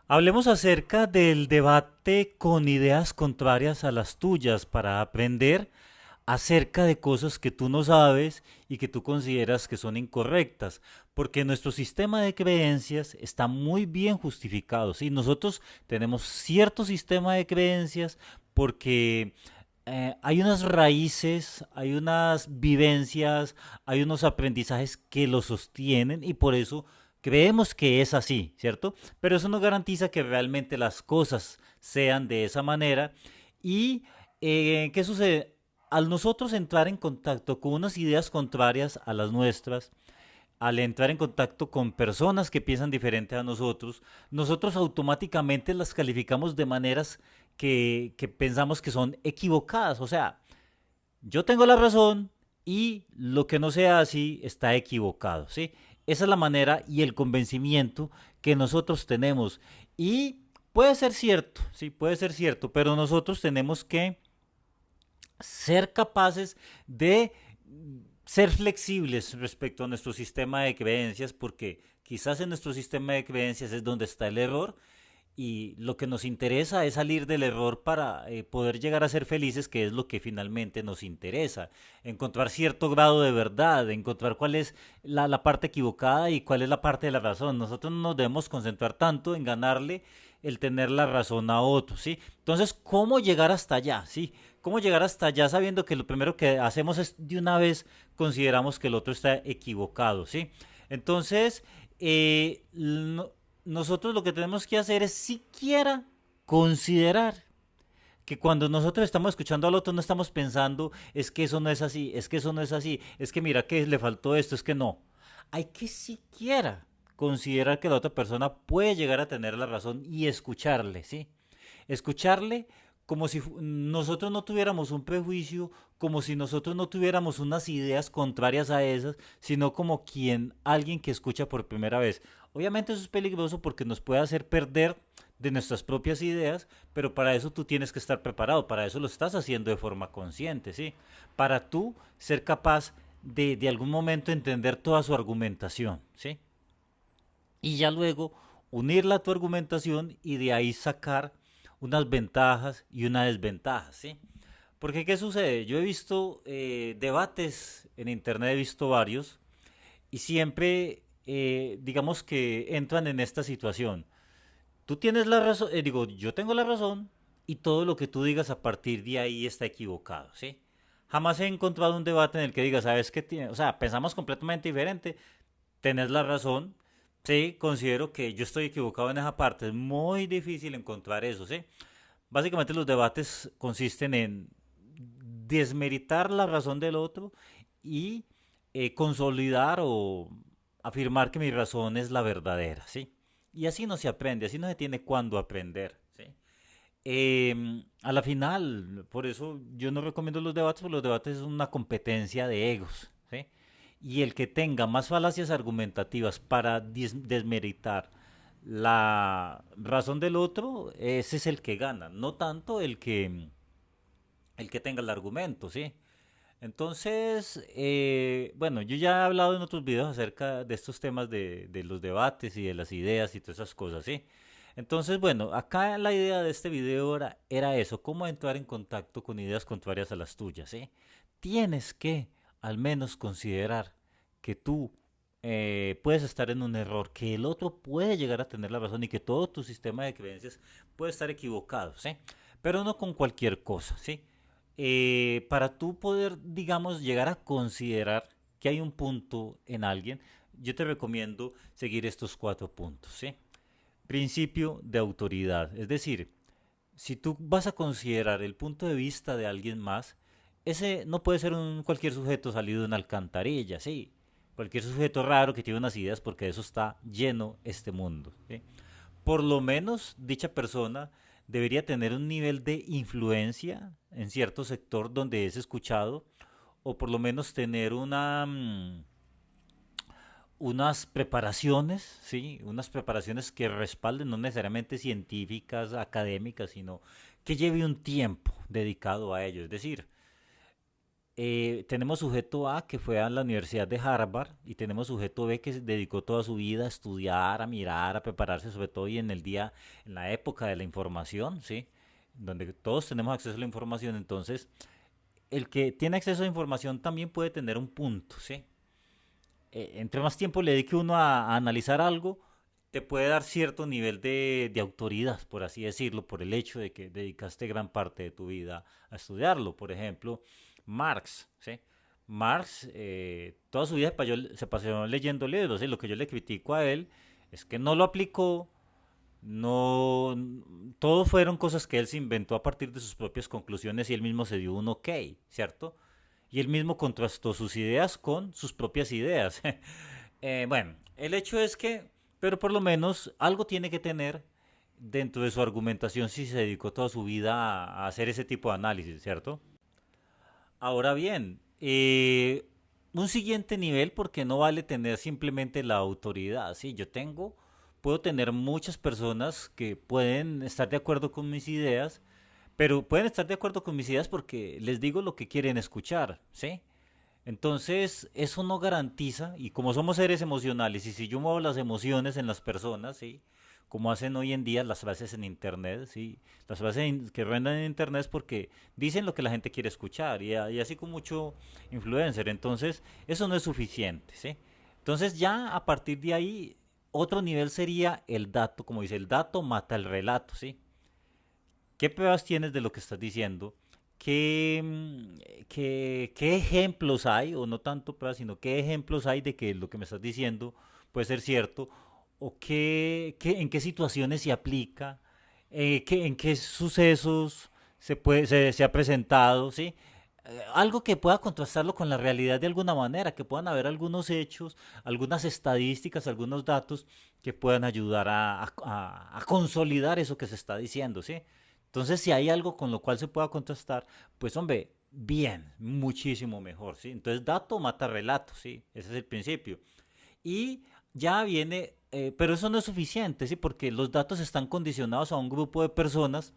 Hablemos acerca del debate con ideas contrarias a las tuyas para aprender acerca de cosas que tú no sabes y que tú consideras que son incorrectas, porque nuestro sistema de creencias está muy bien justificado, ¿sí? Nosotros tenemos cierto sistema de creencias porque hay unas raíces, hay unas vivencias, hay unos aprendizajes que lo sostienen y por eso creemos que es así, ¿cierto? Pero eso no garantiza que realmente las cosas sean de esa manera. ¿Y qué sucede? Al nosotros entrar en contacto con unas ideas contrarias a las nuestras, al entrar en contacto con personas que piensan diferente a nosotros, nosotros automáticamente las calificamos de maneras que pensamos que son equivocadas. O sea, yo tengo la razón y lo que no sea así está equivocado, ¿sí? Esa es la manera y el convencimiento que nosotros tenemos. Y puede ser cierto, sí, puede ser cierto, pero nosotros tenemos que ser capaces de ser flexibles respecto a nuestro sistema de creencias, porque quizás en nuestro sistema de creencias es donde está el error y lo que nos interesa es salir del error para poder llegar a ser felices, que es lo que finalmente nos interesa. Encontrar cierto grado de verdad, encontrar cuál es la parte equivocada y cuál es la parte de la razón. Nosotros no nos debemos concentrar tanto en ganarle el tener la razón a otros, ¿sí? Entonces, ¿cómo llegar hasta allá? ¿Sí? ¿Cómo llegar hasta allá sabiendo que lo primero que hacemos es de una vez consideramos que el otro está equivocado, ¿sí? Entonces, nosotros lo que tenemos que hacer es siquiera considerar que cuando nosotros estamos escuchando al otro no estamos pensando es que eso no es así, es que eso no es así, es que mira que le faltó esto, es que no. Hay que siquiera considerar que la otra persona puede llegar a tener la razón y escucharle, ¿sí? Escucharle como si nosotros no tuviéramos un prejuicio, como si nosotros no tuviéramos unas ideas contrarias a esas, sino como alguien que escucha por primera vez. Obviamente eso es peligroso porque nos puede hacer perder de nuestras propias ideas, pero para eso tú tienes que estar preparado, para eso lo estás haciendo de forma consciente, ¿sí? Para tú ser capaz de algún momento entender toda su argumentación, ¿sí? Y ya luego unirla a tu argumentación y de ahí sacar unas ventajas y una desventaja, ¿sí? Porque ¿qué sucede? Yo he visto debates en internet, he visto varios, y siempre, digamos que entran en esta situación. Tú tienes la razón, digo, yo tengo la razón, y todo lo que tú digas a partir de ahí está equivocado, ¿sí? Jamás he encontrado un debate en el que diga, ¿sabes qué tiene? O sea, pensamos completamente diferente, tenés la razón, sí, considero que yo estoy equivocado en esa parte, es muy difícil encontrar eso, ¿sí? Básicamente los debates consisten en desmeritar la razón del otro y consolidar o afirmar que mi razón es la verdadera, ¿sí? Y así no se aprende, así no se tiene cuándo aprender, ¿sí? A la final, por eso yo no recomiendo los debates, porque los debates son una competencia de egos, ¿sí? Y el que tenga más falacias argumentativas para desmeritar la razón del otro, ese es el que gana, no tanto el que tenga el argumento, ¿sí? Entonces, bueno, yo ya he hablado en otros videos acerca de estos temas de los debates y de las ideas y todas esas cosas, ¿sí? Entonces, bueno, acá la idea de este video era eso, cómo entrar en contacto con ideas contrarias a las tuyas, ¿sí? Tienes que al menos considerar que tú puedes estar en un error, que el otro puede llegar a tener la razón y que todo tu sistema de creencias puede estar equivocado, ¿sí? Pero no con cualquier cosa, ¿sí? Para tú poder, digamos, llegar a considerar que hay un punto en alguien, yo te recomiendo seguir estos cuatro puntos, ¿sí? Principio de autoridad, es decir, si tú vas a considerar el punto de vista de alguien más, ese no puede ser cualquier sujeto salido de una alcantarilla, ¿sí? Cualquier sujeto raro que tiene unas ideas porque de eso está lleno este mundo, ¿sí? Por lo menos dicha persona debería tener un nivel de influencia en cierto sector donde es escuchado, o por lo menos tener unas preparaciones, ¿sí? Unas preparaciones que respalden, no necesariamente científicas, académicas, sino que lleve un tiempo dedicado a ello. Es decir, tenemos sujeto A que fue a la Universidad de Harvard y tenemos sujeto B que se dedicó toda su vida a estudiar, a mirar, a prepararse, sobre todo hoy en el día, en la época de la información, ¿sí? Donde todos tenemos acceso a la información, entonces el que tiene acceso a la información también puede tener un punto, ¿sí? Entre más tiempo le dedique uno a analizar algo, te puede dar cierto nivel de autoridad, por así decirlo, por el hecho de que dedicaste gran parte de tu vida a estudiarlo. Por ejemplo, Marx, ¿sí? Marx, toda su vida se pasó leyendo libros, ¿sí? Lo que yo le critico a él es que no lo aplicó, no, todo fueron cosas que él se inventó a partir de sus propias conclusiones y él mismo se dio un ok, ¿cierto? Y él mismo contrastó sus ideas con sus propias ideas. Bueno, el hecho es que, pero por lo menos algo tiene que tener dentro de su argumentación si se dedicó toda su vida a hacer ese tipo de análisis, ¿cierto? Ahora bien, un siguiente nivel, porque no vale tener simplemente la autoridad, ¿sí? Puedo tener muchas personas que pueden estar de acuerdo con mis ideas, pero pueden estar de acuerdo con mis ideas porque les digo lo que quieren escuchar, ¿sí? Entonces, eso no garantiza, y como somos seres emocionales, y si yo muevo las emociones en las personas, ¿sí? Como hacen hoy en día las frases en internet, ¿sí? Las frases que ruedan en internet es porque dicen lo que la gente quiere escuchar, y así con mucho influencer. Entonces, eso no es suficiente, ¿sí? Entonces, ya a partir de ahí, otro nivel sería el dato, como dice, el dato mata el relato, ¿sí? ¿Qué pruebas tienes de lo que estás diciendo? ¿Qué ejemplos hay, o no tanto pruebas, sino qué ejemplos hay de que lo que me estás diciendo puede ser cierto? ¿O en qué situaciones se aplica? En qué sucesos se ha presentado? ¿Sí? Algo que pueda contrastarlo con la realidad de alguna manera, que puedan haber algunos hechos, algunas estadísticas, algunos datos que puedan ayudar a consolidar eso que se está diciendo, ¿sí? Entonces, si hay algo con lo cual se pueda contrastar, pues hombre, bien, muchísimo mejor, ¿sí? Entonces, dato mata relato, ¿sí? Ese es el principio. Y ya viene, pero eso no es suficiente, ¿sí? Porque los datos están condicionados a un grupo de personas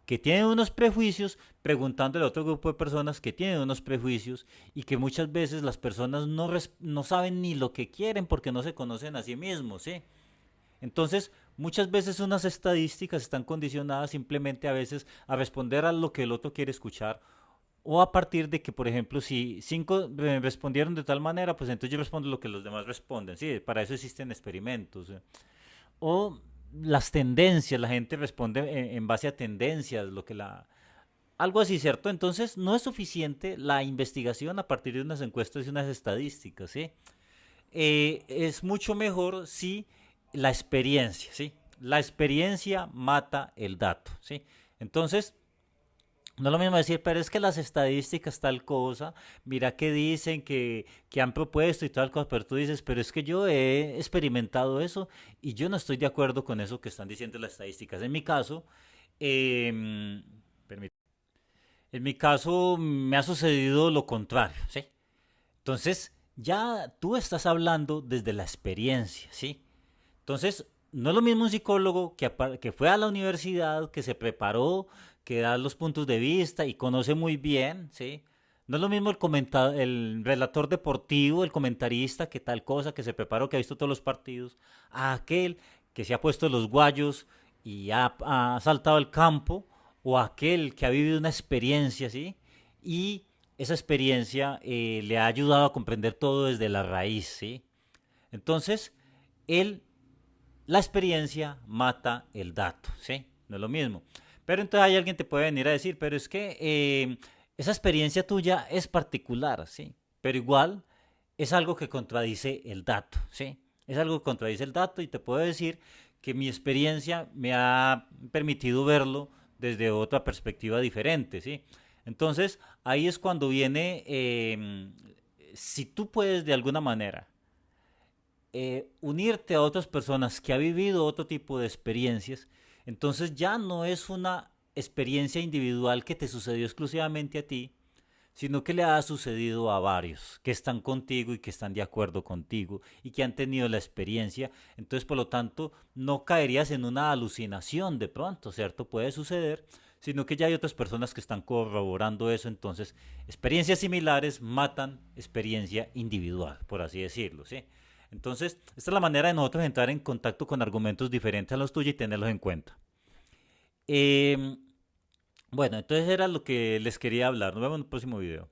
que tienen unos prejuicios, preguntándole a otro grupo de personas que tienen unos prejuicios y que muchas veces las personas no saben ni lo que quieren porque no se conocen a sí mismos, ¿sí? Entonces, muchas veces unas estadísticas están condicionadas simplemente a veces a responder a lo que el otro quiere escuchar o a partir de que, por ejemplo, si cinco respondieron de tal manera, pues entonces yo respondo lo que los demás responden. Sí, para eso existen experimentos. O las tendencias, la gente responde en base a tendencias, algo así, ¿cierto? Entonces no es suficiente la investigación a partir de unas encuestas y unas estadísticas, ¿sí? Es mucho mejor si la experiencia, ¿sí? La experiencia mata el dato, ¿sí? Entonces, no es lo mismo decir, pero es que las estadísticas tal cosa, mira que dicen que han propuesto y tal cosa, pero tú dices, pero es que yo he experimentado eso y yo no estoy de acuerdo con eso que están diciendo las estadísticas. En mi caso, eh, en mi caso me ha sucedido lo contrario, ¿sí? Entonces, ya tú estás hablando desde la experiencia, ¿sí? Entonces, no es lo mismo un psicólogo que fue a la universidad, que se preparó, que da los puntos de vista y conoce muy bien, ¿sí? No es lo mismo el relator deportivo, el comentarista, que tal cosa, que se preparó, que ha visto todos los partidos, a aquel que se ha puesto los guayos y ha saltado el campo, o aquel que ha vivido una experiencia, ¿sí? Y esa experiencia le ha ayudado a comprender todo desde la raíz, ¿sí? Entonces, él la experiencia mata el dato, ¿sí? No es lo mismo. Pero entonces hay alguien te puede venir a decir, pero es que esa experiencia tuya es particular, ¿sí? Pero igual es algo que contradice el dato, ¿sí? Es algo que contradice el dato y te puedo decir que mi experiencia me ha permitido verlo desde otra perspectiva diferente, ¿sí? Entonces ahí es cuando viene, si tú puedes de alguna manera unirte a otras personas que ha vivido otro tipo de experiencias, entonces ya no es una experiencia individual que te sucedió exclusivamente a ti, sino que le ha sucedido a varios que están contigo y que están de acuerdo contigo y que han tenido la experiencia. Entonces, por lo tanto, no caerías en una alucinación de pronto, ¿cierto? Puede suceder, sino que ya hay otras personas que están corroborando eso. Entonces, experiencias similares matan experiencia individual, por así decirlo, ¿sí? Entonces, esta es la manera de nosotros entrar en contacto con argumentos diferentes a los tuyos y tenerlos en cuenta. Eh, bueno, entonces era lo que les quería hablar. Nos vemos en el próximo video.